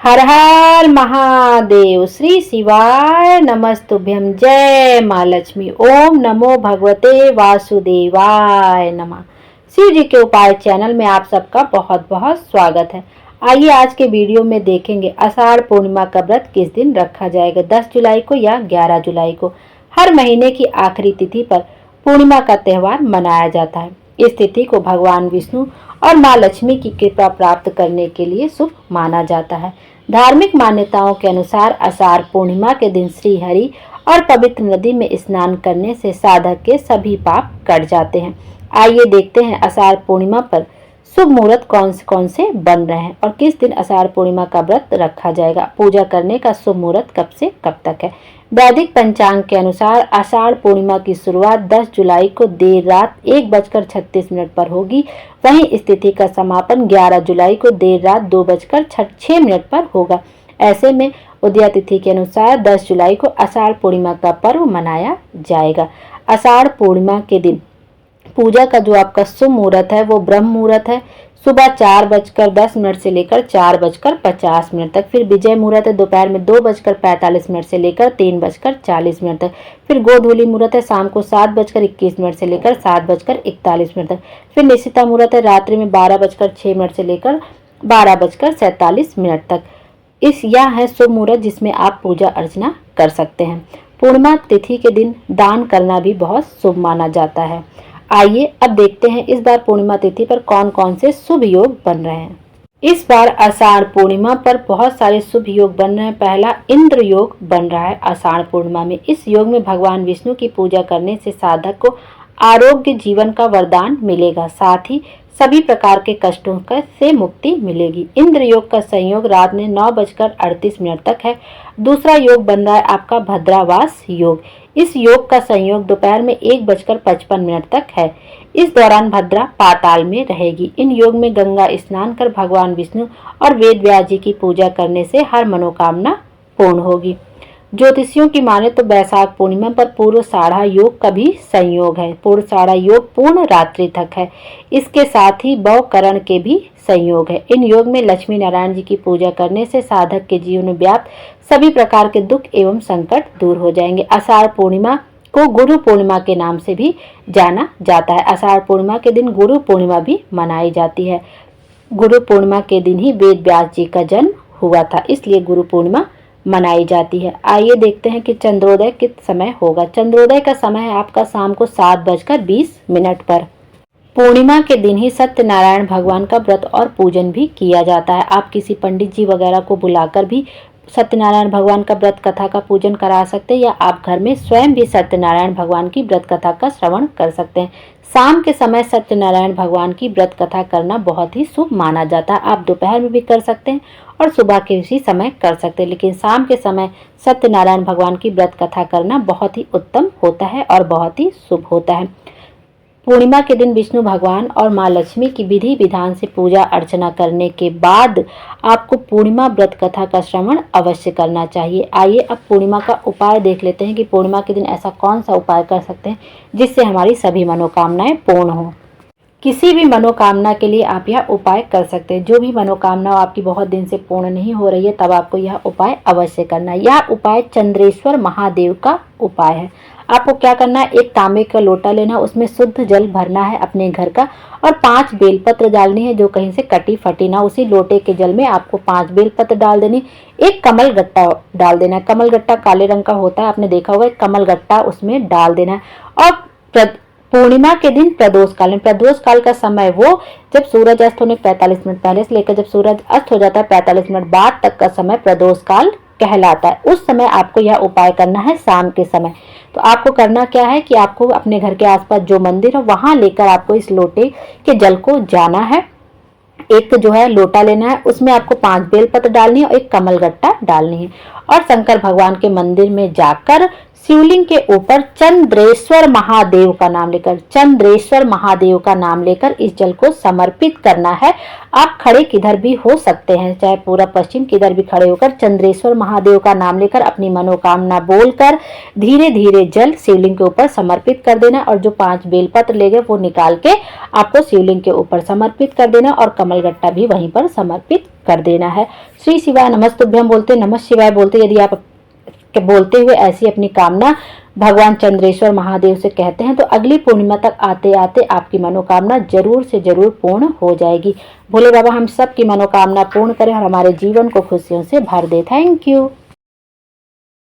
हर हर महादेव। श्री शिवाय नमस्तुभ्यं। जय माँ लक्ष्मी। ओम नमो भगवते वासुदेवाय नमः। शिव जी के उपाय चैनल में आप सबका बहुत बहुत स्वागत है। आइए आज के वीडियो में देखेंगे आषाढ़ पूर्णिमा का व्रत किस दिन रखा जाएगा, 10 जुलाई को या 11 जुलाई को। हर महीने की आखिरी तिथि पर पूर्णिमा का त्यौहार मनाया जाता है। इस तिथि को भगवान विष्णु और माँ लक्ष्मी की कृपा प्राप्त करने के लिए शुभ माना जाता है। धार्मिक मान्यताओं के अनुसार आषाढ़ पूर्णिमा के दिन श्री हरि और पवित्र नदी में स्नान करने से साधक के सभी पाप कट जाते हैं। आइए देखते हैं आषाढ़ पूर्णिमा पर शुभ मुहूर्त कौन से बन रहे हैं और किस दिन आषाढ़ पूर्णिमा का व्रत रखा जाएगा। पूजा करने का शुभ मुहूर्त कब से कब तक है। वैदिक पंचांग के अनुसार आषाढ़ पूर्णिमा की शुरुआत 10 जुलाई को देर रात 1:36 पर होगी। वहीं इस तिथि का समापन 11 जुलाई को देर रात 2:06 पर होगा। ऐसे में उदया तिथि के अनुसार 10 जुलाई को आषाढ़ पूर्णिमा का पर्व मनाया जाएगा। आषाढ़ पूर्णिमा के दिन पूजा का जो आपका शुभ मुहूर्त है वो ब्रह्म मुहूर्त है। सुबह 4:10 से लेकर 4:50 तक। फिर विजय मुहूर्त है दोपहर में 2:45 से लेकर 3:40 तक। फिर गोधूली मुहूर्त है शाम को 7:21 से लेकर 7:41 तक। फिर निशिता मुहूर्त है रात्रि में 12:06 से लेकर 12:47 तक। यह है शुभ मुहूर्त जिसमें आप पूजा अर्चना कर सकते हैं। पूर्णिमा तिथि के दिन दान करना भी बहुत शुभ माना जाता है। आइए अब देखते हैं इस बार पूर्णिमा तिथि पर कौन कौन से शुभ योग बन रहे हैं। इस बार आषाढ़ पूर्णिमा पर बहुत सारे शुभ योग बन रहे हैं। पहला इंद्र योग बन रहा है आषाढ़ पूर्णिमा में। इस योग में भगवान विष्णु की पूजा करने से साधक को आरोग्य जीवन का वरदान मिलेगा, साथ ही सभी प्रकार के कष्टों से मुक्ति मिलेगी। इंद्र योग का संयोग रात में 9:38 तक है। दूसरा योग बन रहा है आपका भद्रावास योग। इस योग का संयोग दोपहर में 1:55 तक है। इस दौरान भद्रा पाताल में रहेगी। इन योग में गंगा स्नान कर भगवान विष्णु और वेद व्यास जी की पूजा करने से हर मनोकामना पूर्ण होगी। ज्योतिषियों की माने तो बैसाख पूर्णिमा पर पूर्व साढ़ा योग का भी संयोग है। पूर्व साढ़ा योग पूर्ण रात्रि तक है। इसके साथ ही बवकरण के भी संयोग है। इन योग में लक्ष्मी नारायण जी की पूजा करने से साधक के जीवन में व्याप्त सभी प्रकार के दुख एवं संकट दूर हो जाएंगे। आषाढ़ पूर्णिमा को गुरु पूर्णिमा के नाम से भी जाना जाता है। आषाढ़ पूर्णिमा के दिन गुरु पूर्णिमा भी मनाई जाती है। गुरु पूर्णिमा के दिन ही वेद व्यास जी का जन्म हुआ था, इसलिए गुरु पूर्णिमा मनाई जाती है। आइए देखते हैं कि चंद्रोदय किस समय होगा। चंद्रोदय का समय है आपका शाम को 7:20 पर। पूर्णिमा के दिन ही सत्यनारायण भगवान का व्रत और पूजन भी किया जाता है। आप किसी पंडित जी वगैरह को बुलाकर भी सत्यनारायण भगवान का व्रत कथा का पूजन करा सकते हैं, या आप घर में स्वयं भी सत्यनारायण भगवान की व्रत कथा का श्रवण कर सकते हैं। शाम के समय सत्यनारायण भगवान की व्रत कथा करना बहुत ही शुभ माना जाता है। आप दोपहर में भी कर सकते हैं और सुबह के उसी समय कर सकते हैं, लेकिन शाम के समय सत्यनारायण भगवान की व्रत कथा करना बहुत ही उत्तम होता है और बहुत ही शुभ होता है। पूर्णिमा के दिन विष्णु भगवान और माँ लक्ष्मी की विधि विधान से पूजा अर्चना करने के बाद आपको पूर्णिमा व्रत कथा का श्रवण अवश्य करना चाहिए। आइए अब पूर्णिमा का उपाय देख लेते हैं कि पूर्णिमा के दिन ऐसा कौन सा उपाय कर सकते हैं जिससे हमारी सभी मनोकामनाएं पूर्ण हो। किसी भी मनोकामना के लिए आप यह उपाय कर सकते हैं। जो भी मनोकामना आपकी बहुत दिन से पूर्ण नहीं हो रही है, तब आपको यह उपाय अवश्य करना है। यह उपाय चंद्रेश्वर महादेव का उपाय है। आपको क्या करना है, एक तांबे का लोटा लेना, उसमें शुद्ध जल भरना है अपने घर का और 5 बेलपत्र डालनी है जो कहीं से कटी फटी ना। उसी लोटे के जल में आपको 5 बेलपत्र डाल देनी। एक कमल गट्टा डाल देना है। कमल गट्टा काले रंग का होता है, आपने देखा होगा। कमल गट्टा उसमें डाल देना है। और पूर्णिमा के दिन प्रदोष काल का समय वो जब सूरज अस्त होने 45 मिनट पहले से लेकर जब सूरज अस्त हो जाता है 45 मिनट बाद तक का समय प्रदोष काल कहलाता है। उस समय आपको यह उपाय करना है शाम के समय। तो आपको करना क्या है कि आपको अपने घर के आसपास जो मंदिर है वहां लेकर आपको इस लोटे के जल को जाना है। एक जो है लोटा लेना है, उसमें आपको 5 बेलपत्र डालनी है और एक कमल गट्टा डालनी है और शंकर भगवान के मंदिर में जाकर शिवलिंग के ऊपर चंद्रेश्वर महादेव का नाम लेकर इस जल को समर्पित करना है। आप खड़े किधर भी हो सकते हैं, चाहे पूरा पश्चिम किधर भी खड़े होकर चंद्रेश्वर महादेव का नाम लेकर अपनी मनोकामना बोलकर धीरे धीरे जल शिवलिंग के ऊपर समर्पित कर देना और जो 5 बेलपत्र ले गए वो निकाल के आपको शिवलिंग के ऊपर समर्पित कर देना और कमल गट्टा भी वहीं पर समर्पित कर देना है। श्री शिवाय नमस्तुभ्यम बोलते, नमः शिवाय बोलते यदि आप बोलते हुए ऐसी अपनी कामना भगवान चंद्रेश्वर महादेव से कहते हैं तो अगली पूर्णिमा तक आते आते आपकी मनोकामना जरूर से जरूर पूर्ण हो जाएगी। भोले बाबा हम सब की मनोकामना पूर्ण करें और हमारे जीवन को खुशियों से भर दे। Thank you.